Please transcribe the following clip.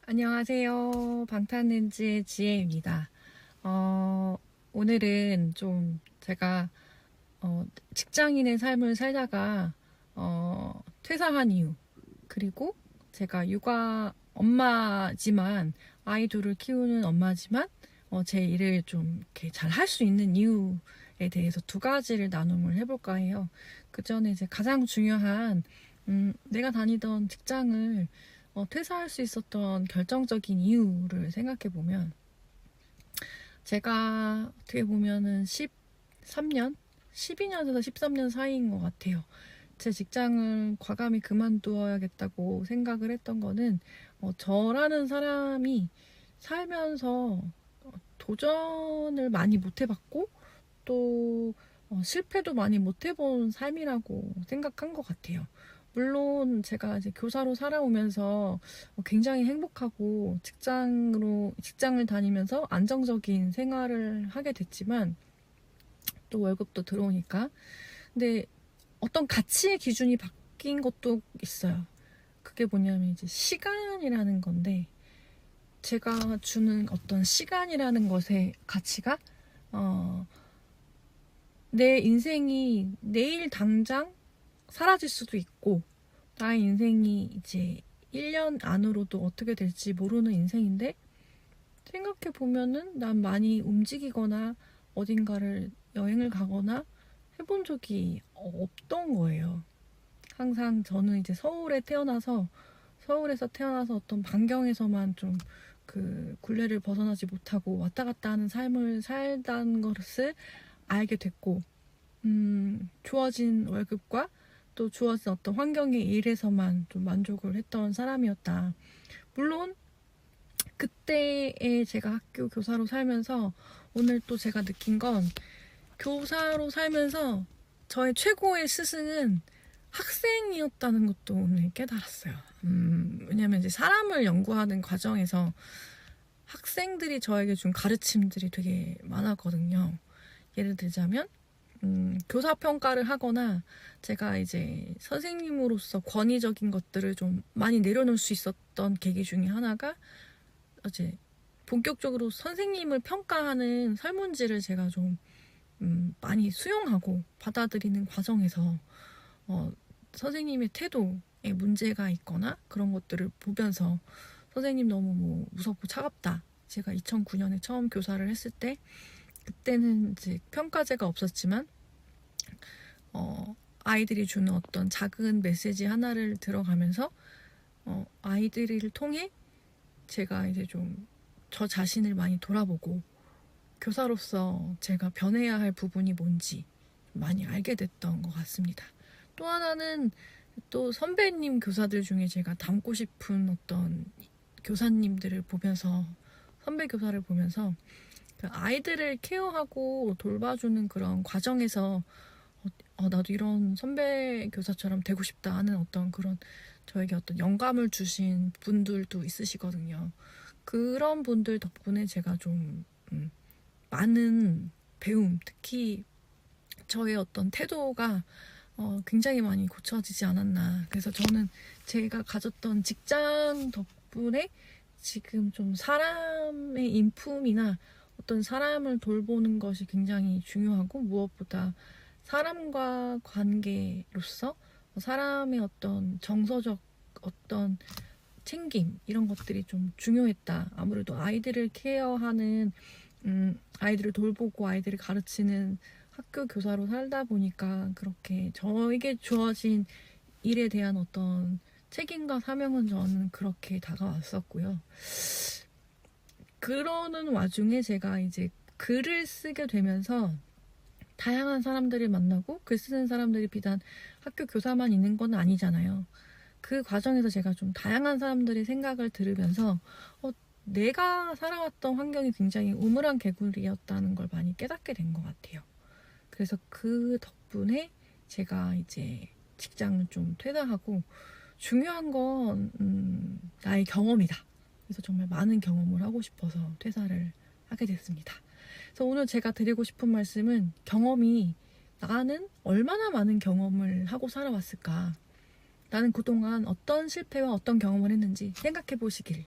안녕하세요. 방탄렌즈의 지혜입니다. 오늘은 좀 제가 직장인의 삶을 살다가 퇴사한 이유, 그리고 제가 육아 엄마지만 아이 둘을 키우는 엄마지만 제 일을 좀 이렇게 잘 할 수 있는 이유에 대해서 두 가지를 나눔을 해볼까 해요. 그 전에 이제 가장 중요한 내가 다니던 직장을 퇴사할 수 있었던 결정적인 이유를 생각해 보면, 제가 어떻게 보면은 13년, 12년에서 13년 사이인 것 같아요. 제 직장을 과감히 그만두어야겠다고 생각을 했던 거는, 저라는 사람이 살면서 도전을 많이 못 해봤고, 또 실패도 많이 못 해본 삶이라고 생각한 것 같아요. 물론 제가 이제 교사로 살아오면서 굉장히 행복하고 직장을 다니면서 안정적인 생활을 하게 됐지만, 또 월급도 들어오니까. 근데 어떤 가치의 기준이 바뀐 것도 있어요. 그게 뭐냐면 이제 시간이라는 건데, 제가 주는 어떤 시간이라는 것의 가치가 내 인생이 내일 당장 사라질 수도 있고, 나의 인생이 이제 1년 안으로도 어떻게 될지 모르는 인생인데, 생각해보면은 난 많이 움직이거나 어딘가를 여행을 가거나 해본 적이 없던 거예요. 항상 저는 이제 서울에서 태어나서 어떤 반경에서만 좀 그 굴레를 벗어나지 못하고 왔다 갔다 하는 삶을 살다는 것을 알게 됐고, 주어진 월급과 또 주어진 어떤 환경의 일에서만 좀 만족을 했던 사람이었다. 물론 그때에 제가 학교 교사로 살면서 오늘 또 제가 느낀 건, 교사로 살면서 저의 최고의 스승은 학생이었다는 것도 오늘 깨달았어요. 왜냐면 이제 사람을 연구하는 과정에서 학생들이 저에게 준 가르침들이 되게 많았거든요. 예를 들자면 교사 평가를 하거나, 제가 이제 선생님으로서 권위적인 것들을 좀 많이 내려놓을 수 있었던 계기 중에 하나가, 이제 본격적으로 선생님을 평가하는 설문지를 제가 좀 많이 수용하고 받아들이는 과정에서 선생님의 태도에 문제가 있거나 그런 것들을 보면서, 선생님 너무 뭐 무섭고 차갑다. 제가 2009년에 처음 교사를 했을 때, 그때는 이제 평가제가 없었지만 아이들이 주는 어떤 작은 메시지 하나를 들어가면서 아이들을 통해 제가 이제 좀 저 자신을 많이 돌아보고, 교사로서 제가 변해야 할 부분이 뭔지 많이 알게 됐던 것 같습니다. 또 하나는, 또 선배님 교사들 중에 제가 닮고 싶은 어떤 교사님들을 보면서, 선배 교사를 보면서 그 아이들을 케어하고 돌봐주는 그런 과정에서 나도 이런 선배 교사처럼 되고 싶다 하는 어떤 그런, 저에게 어떤 영감을 주신 분들도 있으시거든요. 그런 분들 덕분에 제가 좀 많은 배움, 특히 저의 어떤 태도가 굉장히 많이 고쳐지지 않았나. 그래서 저는 제가 가졌던 직장 덕분에 지금 좀 사람의 인품이나 어떤 사람을 돌보는 것이 굉장히 중요하고, 무엇보다 사람과 관계로서 사람의 어떤 정서적 어떤 챙김, 이런 것들이 좀 중요했다. 아무래도 아이들을 케어하는, 아이들을 돌보고 아이들을 가르치는 학교 교사로 살다 보니까, 그렇게 저에게 주어진 일에 대한 어떤 책임과 사명은 저는 그렇게 다가왔었고요. 그러는 와중에 제가 이제 글을 쓰게 되면서 다양한 사람들을 만나고, 글 쓰는 사람들이 비단 학교 교사만 있는 건 아니잖아요. 그 과정에서 제가 좀 다양한 사람들의 생각을 들으면서 내가 살아왔던 환경이 굉장히 우물안 개구리였다는 걸 많이 깨닫게 된 것 같아요. 그래서 그 덕분에 제가 이제 직장을 좀 퇴사하고, 중요한 건 나의 경험이다. 그래서 정말 많은 경험을 하고 싶어서 퇴사를 하게 됐습니다. 그래서 오늘 제가 드리고 싶은 말씀은, 경험이, 나는 얼마나 많은 경험을 하고 살아왔을까, 나는 그동안 어떤 실패와 어떤 경험을 했는지 생각해 보시길